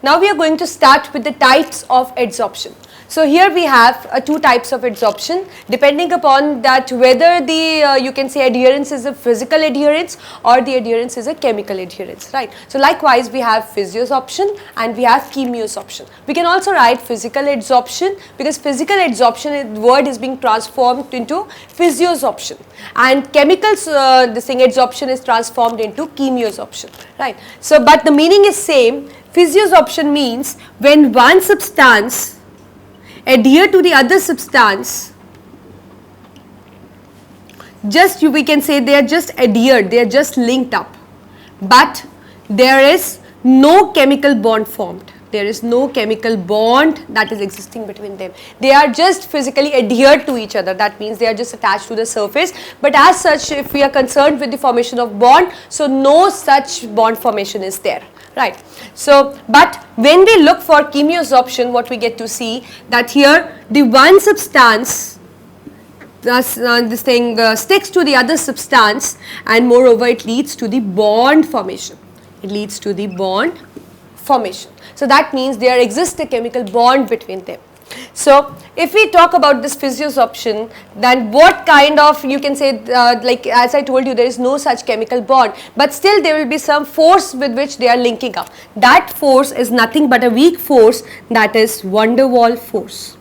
Now we are going to start with the types of adsorption. So here we have two types of adsorption depending upon that whether the you can say adherence is a physical adherence or the adherence is a chemical adherence, right. So likewise we have physiosorption and we have chemiosorption. We can also write physical adsorption because physical adsorption word is being transformed into physiosorption, and chemicals this thing adsorption is transformed into chemiosorption, right. So but the meaning is same. Physiosorption means when one substance adhere to the other substance, just we can say they are just adhered, they are just linked up, but there is no chemical bond formed. There is no chemical bond that is existing between them. They are just physically adhered to each other. That means they are just attached to the surface. But as such, if we are concerned with the formation of bond, so no such bond formation is there, right. So, but when we look for chemiosorption, what we get to see that here the one substance this thing sticks to the other substance, and moreover it leads to the bond formation. It leads to the bond formation. So that means there exists a chemical bond between them. So if we talk about this physiosorption, then what kind of, you can say like as I told you, there is no such chemical bond, but still there will be some force with which they are linking up. That force is nothing but a weak force, that is van der Waals force.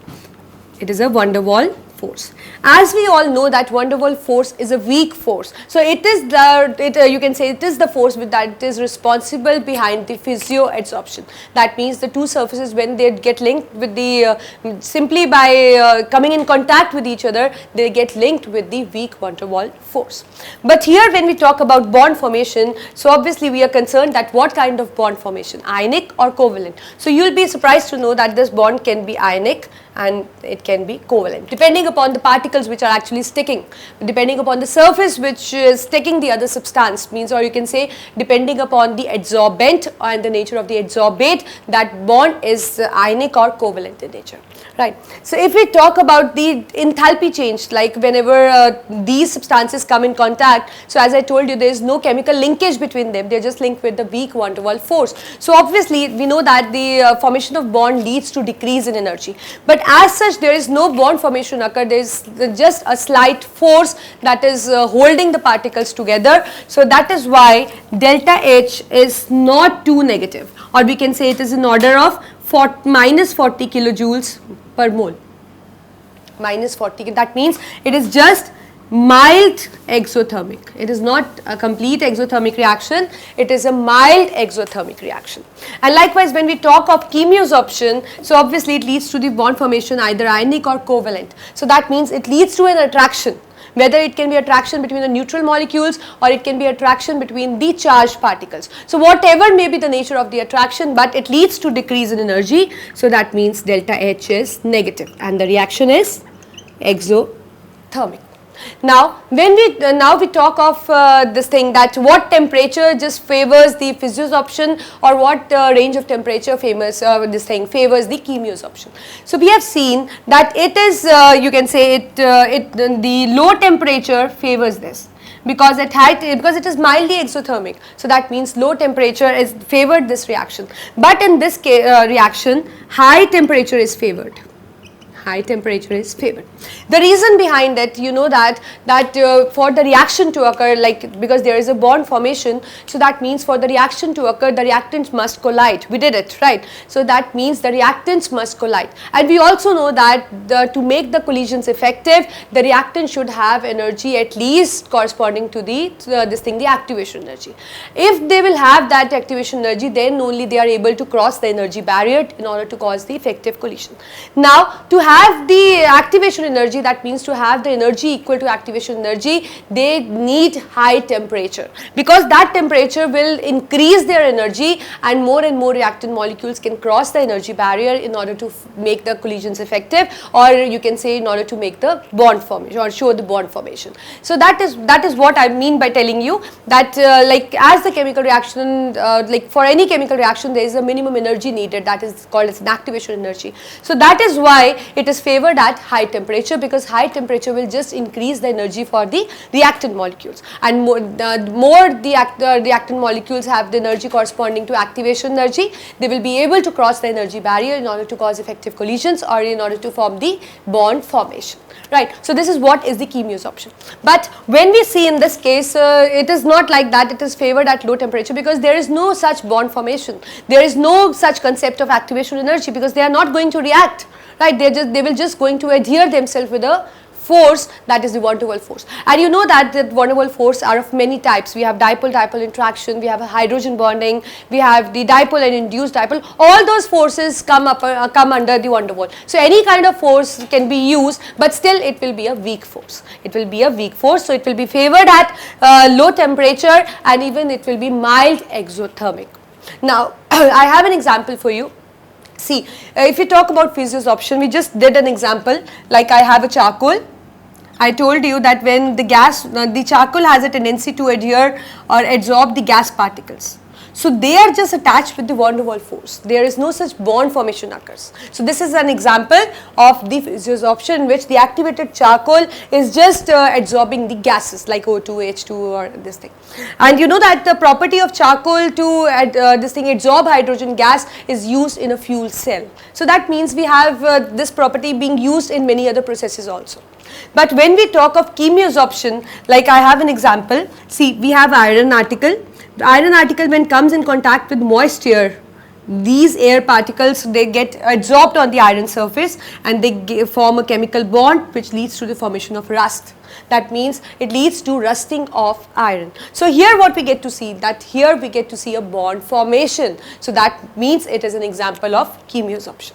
It is a van der Waals force. As we all know that van der Waals force is a weak force. So it is the, you can say it is the force with that it is responsible behind the physioadsorption. That means the two surfaces, when they get linked with the, simply by coming in contact with each other, they get linked with the weak van der Waals force. But here when we talk about bond formation, so obviously we are concerned that what kind of bond formation, ionic or covalent. So you will be surprised to know that this bond can be ionic and it can be covalent, depending upon the particles which are actually sticking, depending upon the surface which is sticking the other substance, means, or you can say depending upon the adsorbent and the nature of the adsorbate, that bond is ionic or covalent in nature, right. So if we talk about the enthalpy change, like whenever these substances come in contact, so as I told you, there is no chemical linkage between them, they are just linked with the weak van der Waals force. So obviously we know that the formation of bond leads to decrease in energy, but as such there is no bond formation occur, there is just a slight force that is holding the particles together. So that is why delta H is not too negative, or we can say it is in order of minus 40 kilojoules per mole, minus 40, that means it is just mild exothermic. It is not a complete exothermic reaction, it is a mild exothermic reaction. And likewise when we talk of chemiosorption, so obviously it leads to the bond formation either ionic or covalent. So that means it leads to an attraction, whether it can be attraction between the neutral molecules or it can be attraction between the charged particles. So whatever may be the nature of the attraction, but it leads to decrease in energy. So that means delta H is negative and the reaction is exothermic. Now when we talk of this thing, that what temperature just favors the physiosorption or what range of temperature favors this thing favors the chemiosorption. So we have seen that it is you can say the low temperature favors this, because at because it is mildly exothermic. So that means low temperature is favored this reaction, but in this reaction high temperature is favored. High temperature is favored. The reason behind it, you know that for the reaction to occur, like because there is a bond formation, so that means for the reaction to occur, the reactants must collide. We did it, right? So that means the reactants must collide, and we also know that to make the collisions effective, the reactant should have energy at least corresponding to the the activation energy. If they will have that activation energy, then only they are able to cross the energy barrier in order to cause the effective collision. Now to have the activation energy, that means to have the energy equal to activation energy, they need high temperature, because that temperature will increase their energy and more reactant molecules can cross the energy barrier in order to make the collisions effective, or you can say in order to make the bond formation or show the bond formation. So that is what I mean by telling you that like as the chemical reaction, like for any chemical reaction there is a minimum energy needed, that is called as an activation energy. So that is why it is favored at high temperature, because high temperature will just increase the energy for the reactant molecules, and more the reactant molecules have the energy corresponding to activation energy, they will be able to cross the energy barrier in order to cause effective collisions or in order to form the bond formation. Right. So this is what is the chemisorption. But when we see in this case, it is not like that, it is favored at low temperature, because there is no such bond formation. There is no such concept of activation energy, because they are not going to react. Right. They will just going to adhere themselves with a force, that is the van der Waals force. And you know that the van der Waals force are of many types. We have dipole-dipole interaction, we have a hydrogen bonding, we have the dipole and induced dipole. All those forces come under the van der Waals. So any kind of force can be used, but still it will be a weak force. It will be a weak force, so it will be favored at low temperature, and even it will be mild exothermic. Now I have an example for you. See, if you talk about physiosorption, we just did an example, like I have a charcoal. I told you that when the charcoal has a tendency to adhere or absorb the gas particles. So they are just attached with the van der Waals force. There is no such bond formation occurs. So this is an example of the physiosorption in which the activated charcoal is just absorbing the gases like O2, H2 or this thing. And you know that the property of charcoal to absorb hydrogen gas is used in a fuel cell. So that means we have this property being used in many other processes also. But when we talk of chemisorption, like I have an example, see, we have iron article. The iron article, when comes in contact with moisture, these air particles, they get adsorbed on the iron surface and they form a chemical bond which leads to the formation of rust. That means it leads to rusting of iron. So here what we get to see, that here we get to see a bond formation. So that means it is an example of chemisorption.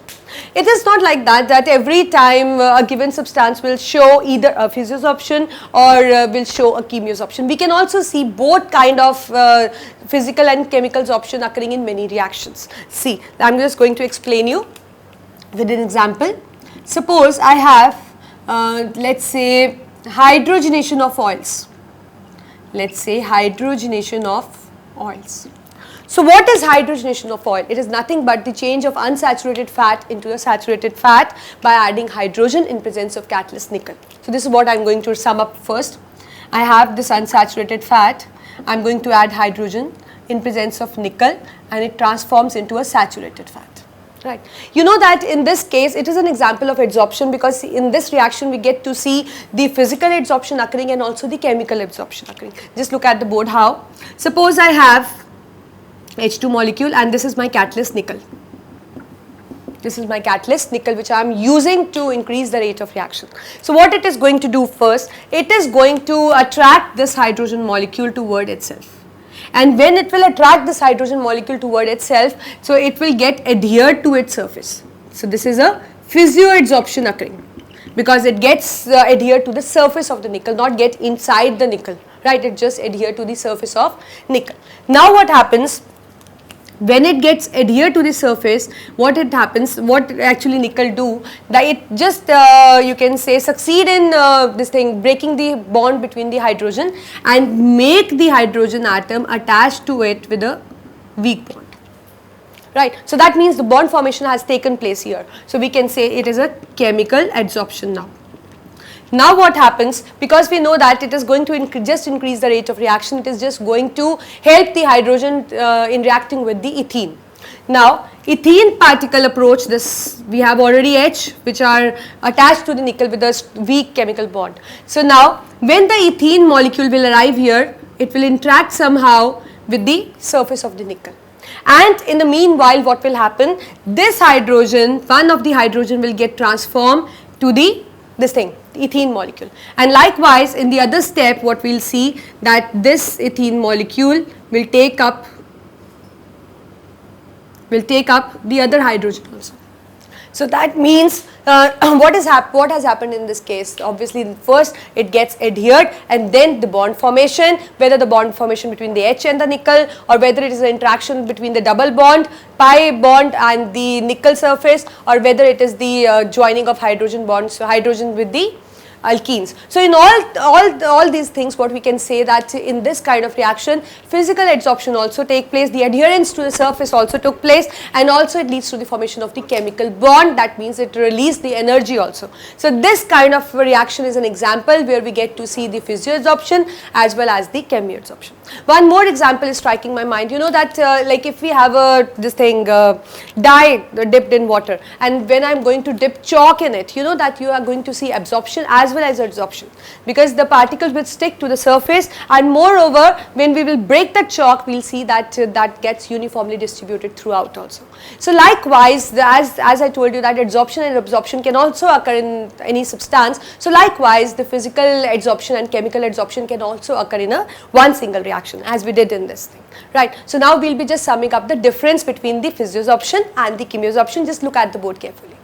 It is not like that every time a given substance will show either a physiosorption or will show a chemisorption. We can also see both kind of physical and chemical sorption occurring in many reactions. See, I am just going to explain you with an example. Suppose I have let's say hydrogenation of oils. Let's say hydrogenation of oils. So what is hydrogenation of oil? It is nothing but the change of unsaturated fat into a saturated fat by adding hydrogen in presence of catalyst nickel. So this is what I am going to sum up first. I have this unsaturated fat, I am going to add hydrogen in presence of nickel and it transforms into a saturated fat. Right. You know that in this case it is an example of adsorption, because in this reaction we get to see the physical adsorption occurring and also the chemical absorption occurring. Just look at the board how. Suppose I have H2 molecule and this is my catalyst nickel. This is my catalyst nickel which I am using to increase the rate of reaction. So what it is going to do first, it is going to attract this hydrogen molecule toward itself. And when it will attract this hydrogen molecule toward itself, so it will get adhered to its surface. So this is a physioadsorption occurring, because it gets adhered to the surface of the nickel, not get inside the nickel, right? It just adhere to the surface of nickel. Now what happens? When it gets adhered to the surface, what actually nickel do, that it just you can say succeed in this thing, breaking the bond between the hydrogen and make the hydrogen atom attached to it with a weak bond. Right. So that means the bond formation has taken place here. So we can say it is a chemical adsorption now. Now what happens, because we know that it is going to just increase the rate of reaction, it is just going to help the hydrogen in reacting with the ethene. Now ethene particle approach this, we have already H which are attached to the nickel with a weak chemical bond. So now when the ethene molecule will arrive here, it will interact somehow with the surface of the nickel. And in the meanwhile what will happen, this hydrogen, one of the hydrogen will get transformed to the ethene molecule, and likewise in the other step what we will see, that this ethene molecule will take up the other hydrogen also. So that means what has happened in this case, obviously first it gets adhered and then the bond formation, whether the bond formation between the H and the nickel or whether it is an interaction between the double bond, pi bond and the nickel surface, or whether it is the joining of hydrogen bonds, so hydrogen with the alkenes. So in all these things, what we can say that in this kind of reaction, physical adsorption also take place, the adherence to the surface also took place, and also it leads to the formation of the chemical bond. That means it released the energy also. So this kind of reaction is an example where we get to see the physioadsorption as well as the chemiadsorption. One more example is striking my mind. You know that like if we have this thing dye dipped in water, and when I am going to dip chalk in it, you know that you are going to see absorption as well as adsorption, because the particles will stick to the surface, and moreover when we will break the chalk, we will see that that gets uniformly distributed throughout also. So likewise, as I told you that adsorption and absorption can also occur in any substance, so likewise the physical adsorption and chemical adsorption can also occur in a one single reaction, as we did in this thing, right. So now we will be just summing up the difference between the physioadsorption and the chemiadsorption. Just look at the board carefully.